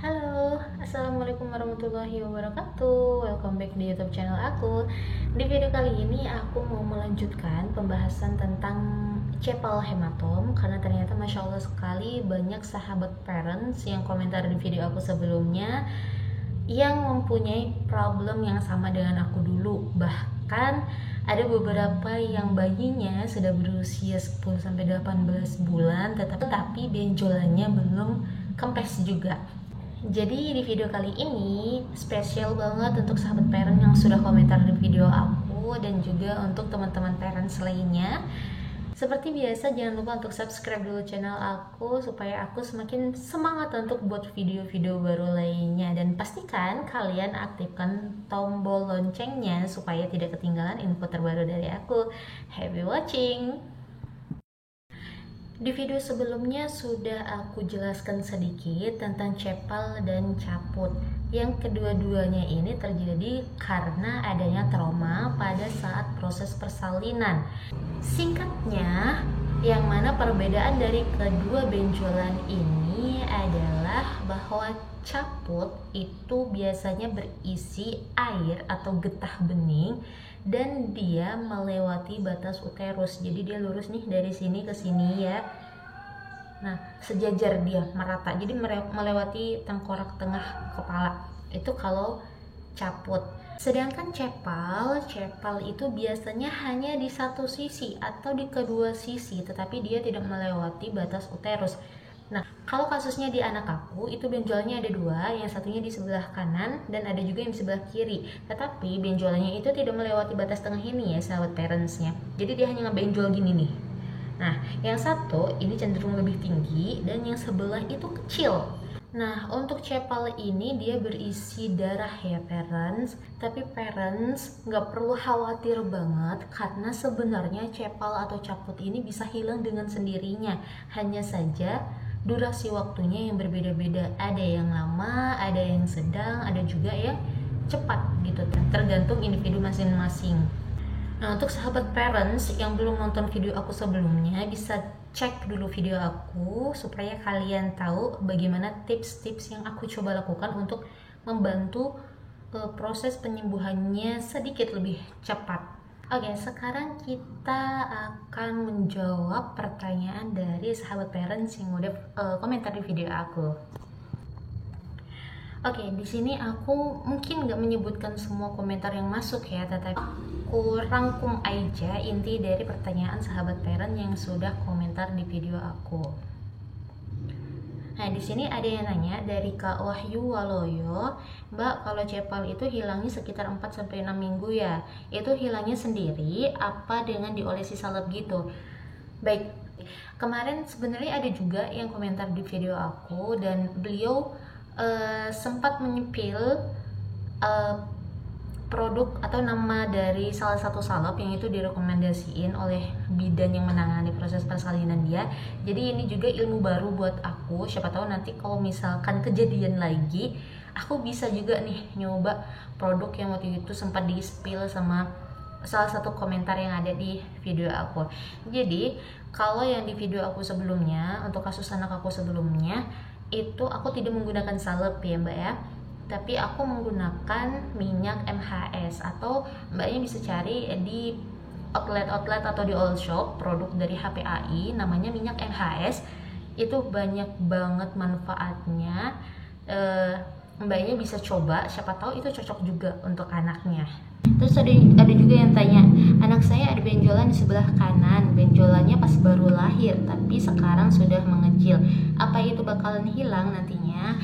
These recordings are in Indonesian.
Halo, assalamualaikum warahmatullahi wabarakatuh. Welcome back di YouTube channel aku. Di video kali ini aku mau melanjutkan pembahasan tentang cepal hematom karena ternyata masya Allah sekali banyak sahabat parents yang komentar di video aku sebelumnya yang mempunyai problem yang sama dengan aku dulu. Bahkan ada beberapa yang bayinya sudah berusia 10-18 bulan tetapi benjolannya belum kempes juga. Jadi di video kali ini spesial banget untuk sahabat parent yang sudah komentar di video aku dan juga untuk teman-teman parents lainnya. Seperti biasa jangan lupa untuk subscribe dulu channel aku supaya aku semakin semangat untuk buat video-video baru lainnya, dan pastikan kalian aktifkan tombol loncengnya supaya tidak ketinggalan info terbaru dari aku. Happy watching! Di video sebelumnya sudah aku jelaskan sedikit tentang cepal dan caput yang kedua-duanya ini terjadi karena adanya trauma pada saat proses persalinan. Singkatnya, yang mana perbedaan dari kedua benjolan ini adalah bahwa caput itu biasanya berisi air atau getah bening dan dia melewati batas uterus. Jadi dia lurus nih dari sini ke sini ya. Nah, sejajar dia merata. Jadi melewati tengkorak tengah kepala. Itu kalau caput. Sedangkan cepal itu biasanya hanya di satu sisi atau di kedua sisi, tetapi dia tidak melewati batas uterus. Nah, kalau kasusnya di anak aku, itu benjolannya ada dua, yang satunya di sebelah kanan dan ada juga yang di sebelah kiri. Tetapi benjolannya itu tidak melewati batas tengah ini ya, sahabat parentsnya. Jadi dia hanya ngebenjol gini nih. Nah, yang satu ini cenderung lebih tinggi dan yang sebelah itu kecil. Nah, untuk cepal ini dia berisi darah ya parents, tapi parents nggak perlu khawatir banget karena sebenarnya cepal atau caput ini bisa hilang dengan sendirinya. Hanya saja durasi waktunya yang berbeda-beda, ada yang lama, ada yang sedang, ada juga yang cepat gitu, tergantung individu masing-masing. Nah, untuk sahabat parents yang belum nonton video aku sebelumnya, bisa cek dulu video aku supaya kalian tahu bagaimana tips-tips yang aku coba lakukan untuk membantu proses penyembuhannya sedikit lebih cepat. Oke, sekarang kita akan menjawab pertanyaan dari sahabat parents yang udah komentar di video aku. Oke, di sini aku mungkin nggak menyebutkan semua komentar yang masuk ya, tetapi aku rangkum aja inti dari pertanyaan sahabat parent yang sudah komentar di video aku. Nah, di sini ada yang nanya dari Kak Wahyu Waloyo, Mbak, kalau cepal itu hilangnya sekitar 4-6 minggu ya? Itu hilangnya sendiri apa dengan diolesi salep gitu? Baik, kemarin sebenarnya ada juga yang komentar di video aku dan beliau sempat menyepil produk atau nama dari salah satu salep yang itu direkomendasiin oleh bidan yang menangani proses persalinan dia. Jadi ini juga ilmu baru buat aku, siapa tahu nanti kalau misalkan kejadian lagi aku bisa juga nih nyoba produk yang waktu itu sempat di-spill sama salah satu komentar yang ada di video aku. Jadi kalau yang di video aku sebelumnya, untuk kasus anak aku sebelumnya, itu aku tidak menggunakan salep ya mbak ya, tapi aku menggunakan minyak MHS, atau mbaknya bisa cari di outlet atau di all shop produk dari HPAI namanya minyak MHS. Itu banyak banget manfaatnya, mbaknya bisa coba, siapa tahu itu cocok juga untuk anaknya. Terus ada juga yang tanya, anak saya ada benjolan di sebelah kanan, benjolannya pas baru lahir tapi sekarang sudah mengecil, apa itu bakalan hilang nantinya?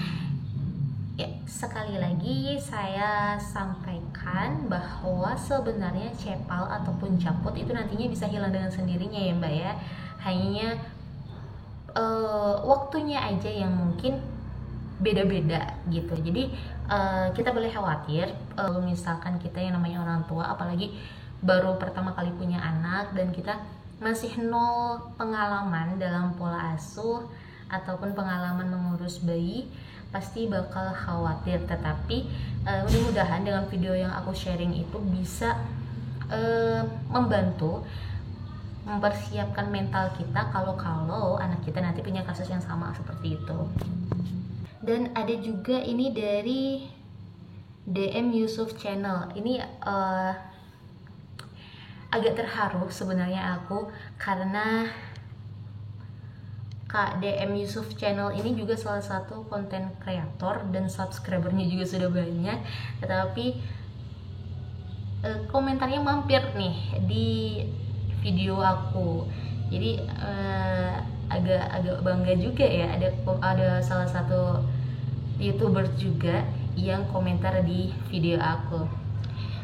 Ya, sekali lagi saya sampaikan bahwa sebenarnya cepal ataupun caput itu nantinya bisa hilang dengan sendirinya ya mbak ya, hanya waktunya aja yang mungkin beda-beda gitu. Jadi kita boleh khawatir kalau misalkan kita yang namanya orang tua, apalagi baru pertama kali punya anak dan kita masih nol pengalaman dalam pola asuh ataupun pengalaman mengurus bayi, pasti bakal khawatir. Tetapi mudah-mudahan dengan video yang aku sharing itu bisa membantu mempersiapkan mental kita kalau anak kita nanti punya kasus yang sama seperti itu. Dan ada juga ini dari DM Yusuf Channel. Ini agak terharu sebenarnya aku, karena Kak DM Yusuf Channel ini juga salah satu konten kreator dan subscribernya juga sudah banyak, tetapi komentarnya mampir nih di video aku. Jadi agak bangga juga ya, ada salah satu YouTuber juga yang komentar di video aku.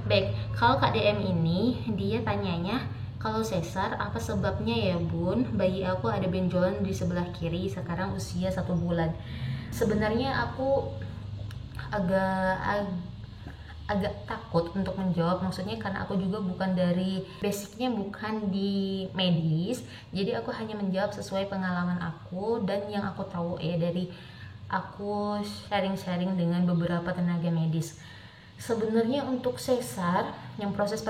Baik, kalau Kak DM ini dia tanyanya, kalau sesar apa sebabnya ya bun? Bayi aku ada benjolan di sebelah kiri, sekarang usia 1 bulan. Sebenarnya aku agak takut untuk menjawab, maksudnya karena aku juga bukan dari basicnya bukan di medis, jadi aku hanya menjawab sesuai pengalaman aku dan yang aku tahu ya, dari aku sharing-sharing dengan beberapa tenaga medis. Sebenarnya untuk sesar yang proses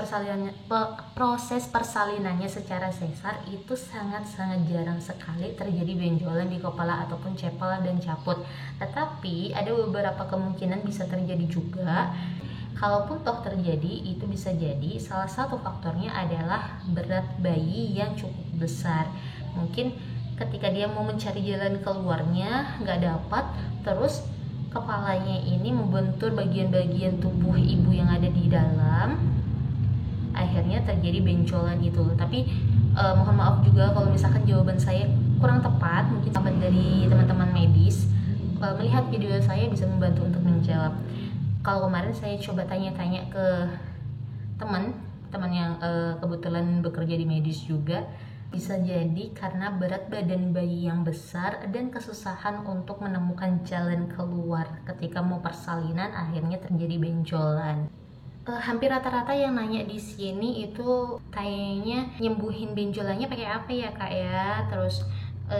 persalinannya secara sesar itu sangat-sangat jarang sekali terjadi benjolan di kepala ataupun cepal dan caput. Tetapi ada beberapa kemungkinan bisa terjadi juga. Kalaupun toh terjadi, itu bisa jadi salah satu faktornya adalah berat bayi yang cukup besar. Mungkin ketika dia mau mencari jalan keluarnya nggak dapat, terus kepalanya ini membentur bagian-bagian tubuh ibu yang ada di dalam, akhirnya terjadi benjolan itu. Tapi mohon maaf juga kalau misalkan jawaban saya kurang tepat, mungkin sahabat dari teman-teman medis melihat video saya bisa membantu untuk menjawab. Kalau kemarin saya coba tanya-tanya ke teman yang kebetulan bekerja di medis juga, bisa jadi karena berat badan bayi yang besar dan kesusahan untuk menemukan jalan keluar ketika mau persalinan, akhirnya terjadi benjolan. Hampir rata-rata yang nanya di sini itu kayaknya nyembuhin benjolannya pakai apa ya kak ya, terus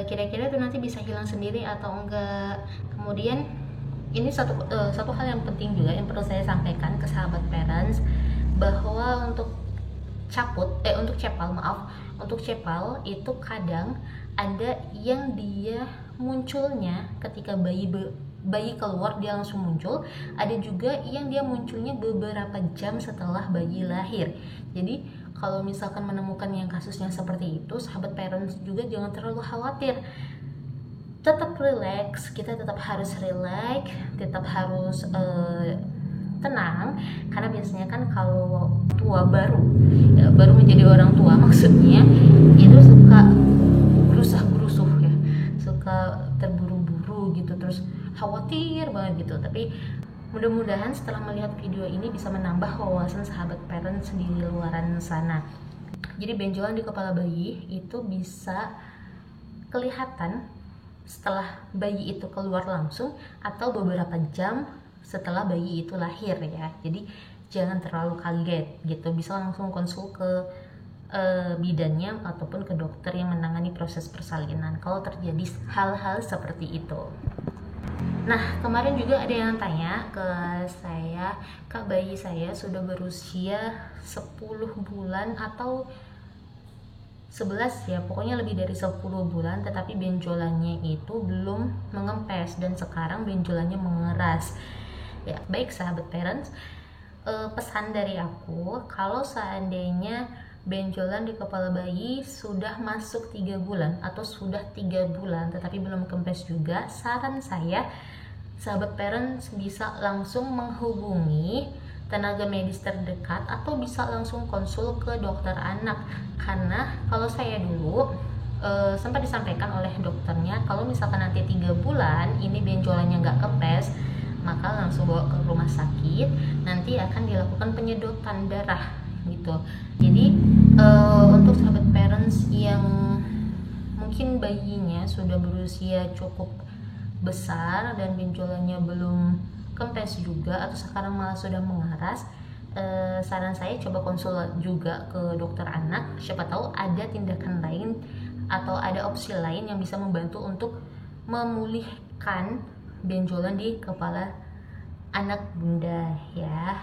kira-kira tuh nanti bisa hilang sendiri atau enggak. Kemudian ini satu hal yang penting juga yang perlu saya sampaikan ke sahabat parents, bahwa untuk cepal itu kadang ada yang dia munculnya ketika bayi keluar dia langsung muncul, ada juga yang dia munculnya beberapa jam setelah bayi lahir. Jadi kalau misalkan menemukan yang kasusnya seperti itu, sahabat parents juga jangan terlalu khawatir, tetap relax, kita tetap harus relax, tetap harus tenang, karena biasanya kan kalau tua baru menjadi orang tua, maksudnya itu suka gerusuh ya, suka terburu-buru gitu, terus khawatir banget gitu. Tapi mudah-mudahan setelah melihat video ini bisa menambah wawasan sahabat parents di luaran sana. Jadi benjolan di kepala bayi itu bisa kelihatan setelah bayi itu keluar langsung atau beberapa jam setelah bayi itu lahir ya. Jadi jangan terlalu kaget gitu, bisa langsung konsul ke bidannya ataupun ke dokter yang menangani proses persalinan kalau terjadi hal-hal seperti itu. Nah, kemarin juga ada yang tanya ke saya, kak bayi saya sudah berusia 10 bulan atau 11 ya, pokoknya lebih dari 10 bulan, tetapi benjolannya itu belum mengempes dan sekarang benjolannya mengeras. Ya, baik sahabat parents, pesan dari aku, kalau seandainya benjolan di kepala bayi sudah masuk 3 bulan atau sudah 3 bulan tetapi belum kempes juga, saran saya sahabat parents bisa langsung menghubungi tenaga medis terdekat atau bisa langsung konsul ke dokter anak. Karena kalau saya dulu sempat disampaikan oleh dokternya, kalau misalkan nanti 3 bulan ini benjolannya nggak kempes, maka langsung bawa ke rumah sakit, nanti akan dilakukan penyedotan darah gitu. Jadi untuk sahabat parents yang mungkin bayinya sudah berusia cukup besar dan benjolannya belum kempes juga atau sekarang malah sudah mengeras, saran saya coba konsul juga ke dokter anak, siapa tahu ada tindakan lain atau ada opsi lain yang bisa membantu untuk memulihkan benjolan di kepala anak bunda ya.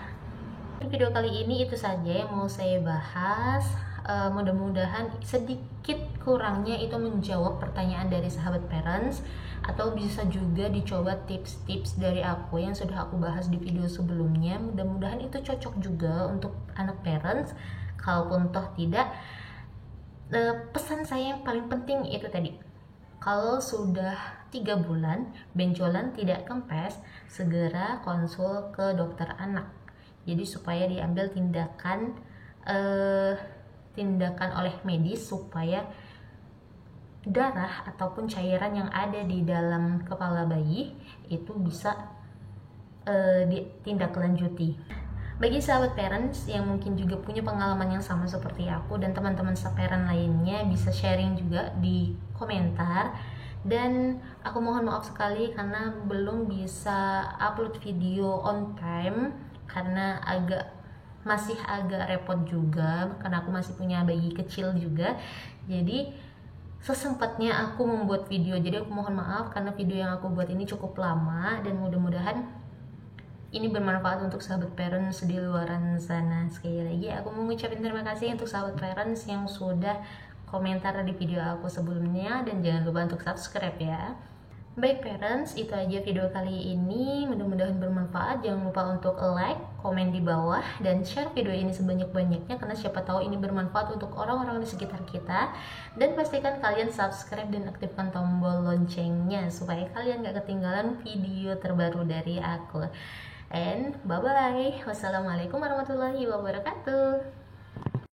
Video kali ini itu saja yang mau saya bahas. Mudah-mudahan sedikit kurangnya itu menjawab pertanyaan dari sahabat parents, atau bisa juga dicoba tips-tips dari aku yang sudah aku bahas di video sebelumnya. Mudah-mudahan itu cocok juga untuk anak parents. Kalaupun toh tidak, pesan saya yang paling penting itu tadi, kalau sudah 3 bulan benjolan tidak kempes, segera konsul ke dokter anak. Jadi supaya diambil tindakan oleh medis supaya darah ataupun cairan yang ada di dalam kepala bayi itu bisa ditindaklanjuti. Bagi sahabat parents yang mungkin juga punya pengalaman yang sama seperti aku dan teman-teman separent lainnya, bisa sharing juga di komentar. Dan aku mohon maaf sekali karena belum bisa upload video on time, karena masih agak repot juga karena aku masih punya bayi kecil juga. Jadi sesempatnya aku membuat video, jadi aku mohon maaf karena video yang aku buat ini cukup lama, dan mudah-mudahan ini bermanfaat untuk sahabat parents di luaran sana. Sekali lagi aku mau ngucapin terima kasih untuk sahabat parents yang sudah komentar di video aku sebelumnya, dan jangan lupa untuk subscribe ya. Baik parents, itu aja video kali ini, mudah-mudahan bermanfaat. Jangan lupa untuk like, komen di bawah, dan share video ini sebanyak-banyaknya karena siapa tahu ini bermanfaat untuk orang-orang di sekitar kita. Dan pastikan kalian subscribe dan aktifkan tombol loncengnya supaya kalian gak ketinggalan video terbaru dari aku. And bye bye. Wassalamualaikum warahmatullahi wabarakatuh.